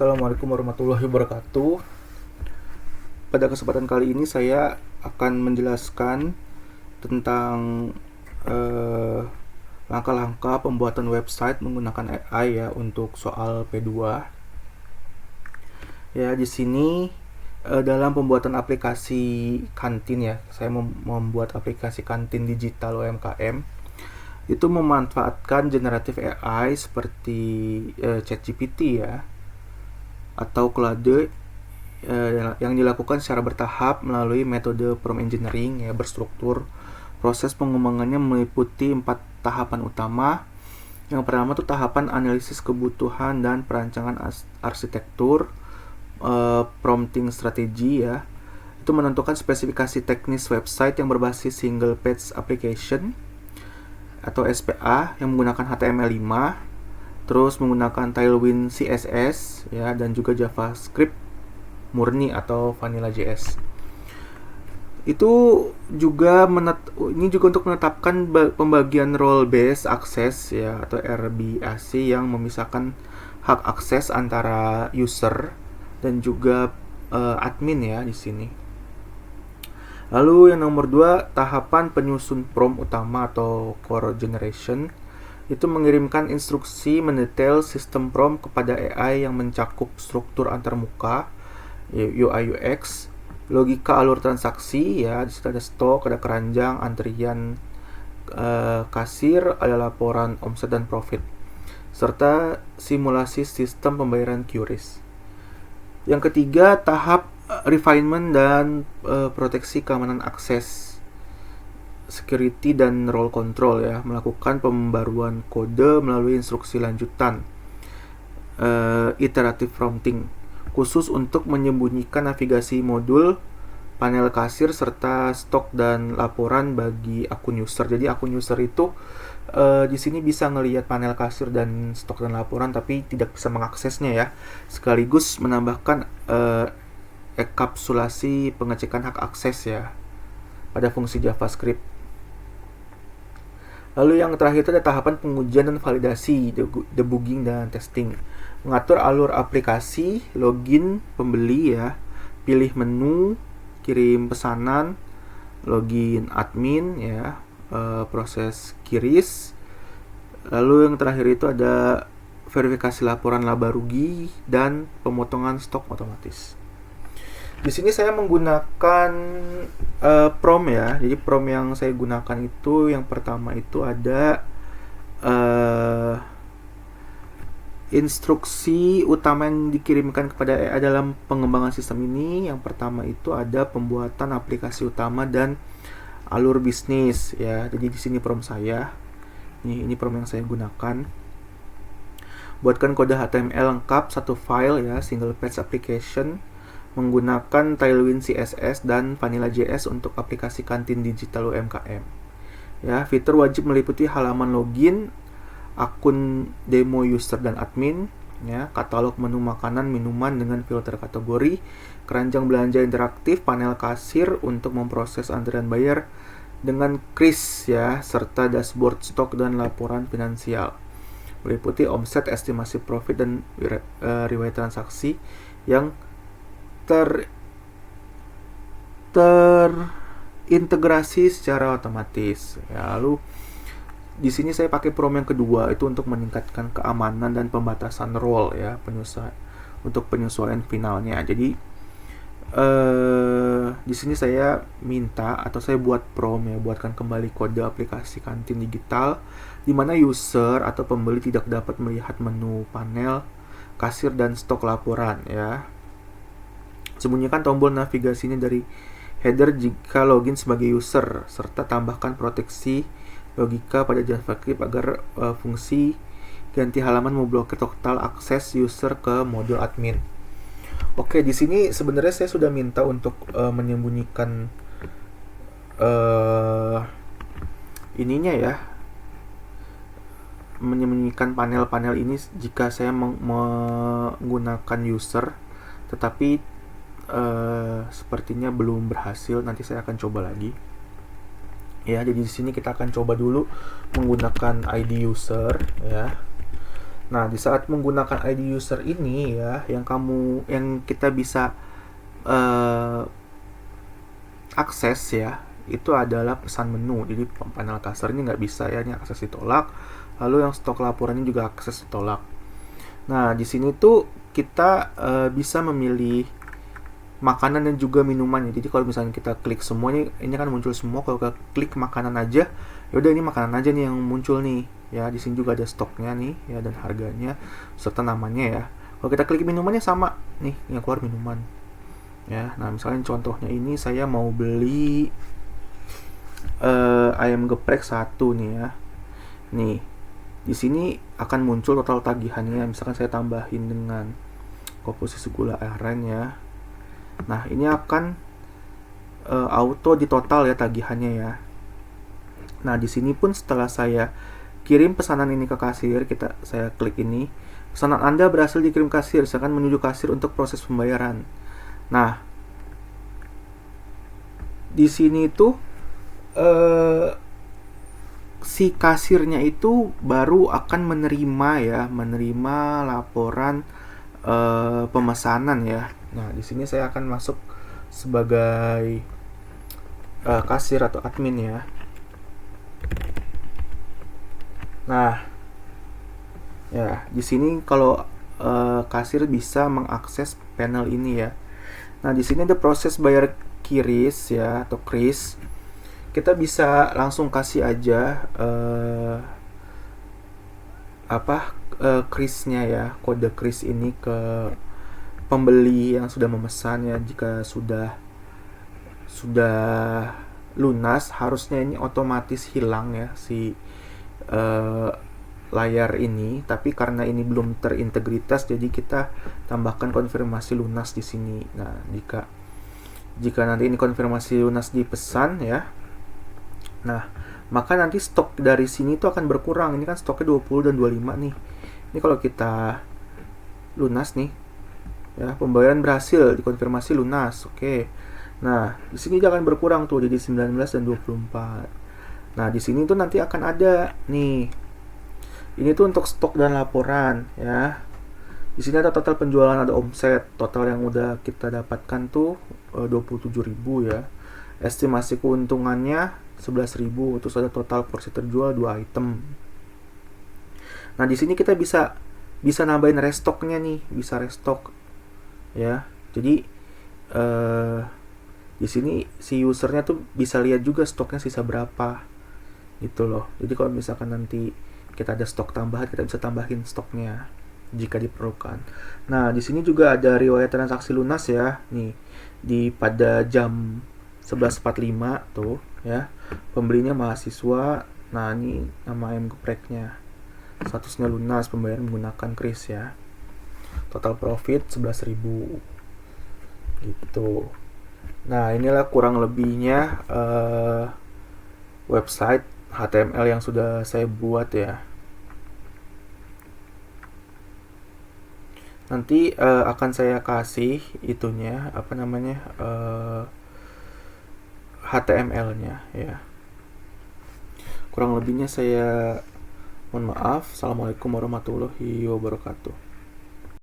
Assalamualaikum warahmatullahi wabarakatuh. Pada kesempatan kali ini saya akan menjelaskan tentang langkah-langkah pembuatan website menggunakan AI ya untuk soal P2. Ya, di sini dalam pembuatan aplikasi kantin ya, saya membuat aplikasi kantin digital UMKM. Itu memanfaatkan generative AI seperti ChatGPT ya, atau Claude yang dilakukan secara bertahap melalui metode prompt engineering ya berstruktur. Proses pengembangannya meliputi 4 tahapan utama. Yang pertama tuh tahapan analisis kebutuhan dan perancangan arsitektur, prompting strategi ya. Itu menentukan spesifikasi teknis website yang berbasis single page application atau SPA yang menggunakan HTML5, terus menggunakan Tailwind CSS ya, dan juga JavaScript murni atau Vanilla JS. Itu juga ini juga untuk menetapkan pembagian role based access ya atau RBAC yang memisahkan hak akses antara user dan juga admin ya di sini. Lalu yang nomor 2, tahapan penyusun prompt utama atau core generation. Itu mengirimkan instruksi mendetail sistem prompt kepada AI yang mencakup struktur antarmuka, UI UX, logika alur transaksi ya, di situ ada stok, ada keranjang, antrian, kasir, ada laporan omset dan profit, serta simulasi sistem pembayaran QRIS. Yang ketiga, tahap refinement dan proteksi keamanan akses, security dan role control ya, melakukan pembaruan kode melalui instruksi lanjutan, iterative prompting, khusus untuk menyembunyikan navigasi modul, panel kasir, serta stok dan laporan bagi akun user. Jadi akun user itu di sini bisa ngelihat panel kasir dan stok dan laporan, tapi tidak bisa mengaksesnya ya. Sekaligus menambahkan enkapsulasi pengecekan hak akses ya pada fungsi JavaScript. Lalu yang terakhir itu ada tahapan pengujian dan validasi, debugging dan testing. Mengatur alur aplikasi, login pembeli ya, pilih menu, kirim pesanan, login admin ya, proses QRIS. Lalu yang terakhir itu ada verifikasi laporan laba rugi dan pemotongan stok otomatis. Di sini saya menggunakan prompt ya. Jadi prompt yang saya gunakan itu yang pertama itu ada instruksi utama yang dikirimkan kepada AI dalam pengembangan sistem ini. Yang pertama itu ada pembuatan aplikasi utama dan alur bisnis ya. Jadi di sini prompt saya. Ini prompt yang saya gunakan. Buatkan kode HTML lengkap satu file ya, single page application menggunakan Tailwind CSS dan Vanilla JS untuk aplikasi kantin digital UMKM. Ya, fitur wajib meliputi halaman login, akun demo user dan admin, ya, katalog menu makanan, minuman dengan filter kategori, keranjang belanja interaktif, panel kasir untuk memproses antrian bayar dengan QRIS ya, serta dashboard stok dan laporan finansial. Meliputi omset, estimasi profit dan riwayat transaksi yang terintegrasi secara otomatis. Ya, lalu di sini saya pakai prompt yang kedua itu untuk meningkatkan keamanan dan pembatasan role ya, untuk penyesuaian finalnya. Jadi di sini saya minta atau saya buat prompt ya, buatkan kembali kode aplikasi kantin digital di mana user atau pembeli tidak dapat melihat menu panel kasir dan stok laporan ya. Sembunyikan tombol navigasinya dari header jika login sebagai user, serta tambahkan proteksi logika pada JavaScript agar fungsi ganti halaman memblokir total akses user ke modul admin. Oke, di sini sebenarnya saya sudah minta untuk menyembunyikan ininya ya, menyembunyikan panel-panel ini jika saya menggunakan user, tetapi sepertinya belum berhasil. Nanti saya akan coba lagi ya. Jadi di sini kita akan coba dulu menggunakan ID user ya. Nah, di saat menggunakan ID user ini ya, yang kita bisa akses ya, itu adalah pesan menu. Jadi panel kasar ini nggak bisa ya, ini akses ditolak. Lalu yang stok laporan ini juga akses ditolak. Nah, di sini tuh kita bisa memilih makanan dan juga minuman ya. Jadi kalau misalnya kita klik semua ini kan muncul semua. Kalau kita klik makanan aja, ya udah ini makanan aja nih yang muncul nih. Ya, di sini juga ada stoknya nih ya, dan harganya serta namanya ya. Kalau kita klik minumannya sama nih, yang keluar minuman. Ya, nah misalnya contohnya ini saya mau beli ayam geprek 1 nih ya. Nih, di sini akan muncul total tagihannya. Misalkan saya tambahin dengan komposisi gula aren ya. Nah, ini akan auto di total ya tagihannya ya. Nah, di sini pun setelah saya kirim pesanan ini ke kasir, saya klik ini, pesanan Anda berhasil dikirim kasir, silakan menuju kasir untuk proses pembayaran. Nah, di sini tuh si kasirnya itu baru akan menerima laporan pemesanan ya. Nah, di sini saya akan masuk sebagai kasir atau admin ya. Nah, ya di sini kalau kasir bisa mengakses panel ini ya. Nah, di sini ada proses bayar QRIS ya, atau QRIS. Kita bisa langsung kasih aja QRIS-nya ya, kode QRIS ini ke pembeli yang sudah memesan ya. Jika sudah lunas, harusnya ini otomatis hilang ya si layar ini, tapi karena ini belum terintegritas, jadi kita tambahkan konfirmasi lunas di sini. Nah, jika nanti ini konfirmasi lunas dipesan ya, nah maka nanti stok dari sini itu akan berkurang. Ini kan stoknya 20 dan 25 nih. Ini kalau kita lunas nih ya, pembayaran berhasil, dikonfirmasi lunas. Oke. Nah, di sini jangan berkurang tuh jadi 19 dan 24. Nah, di sini tuh nanti akan ada nih. Ini tuh untuk stok dan laporan ya. Di sini ada total penjualan, ada omset, total yang udah kita dapatkan tuh 27.000 ya. Estimasi keuntungannya 11.000, terus ada total porsi terjual 2 item. Nah, di sini kita bisa nambahin restoknya nih, bisa restock ya. Jadi di sini si usernya tuh bisa lihat juga stoknya sisa berapa gitu loh. Jadi kalau misalkan nanti kita ada stok tambahan, kita bisa tambahin stoknya jika diperlukan. Nah, di sini juga ada riwayat transaksi lunas ya. Nih, pada jam 11.45 tuh ya. Pembelinya mahasiswa. Nah, ini nama ayam gepreknya. Statusnya lunas, pembayaran menggunakan QRIS ya. Total profit 11.000. Gitu. Nah, inilah kurang lebihnya website HTML yang sudah saya buat ya. Nanti akan saya kasih itunya, HTML-nya ya. Kurang lebihnya saya mohon maaf. Assalamualaikum warahmatullahi wabarakatuh.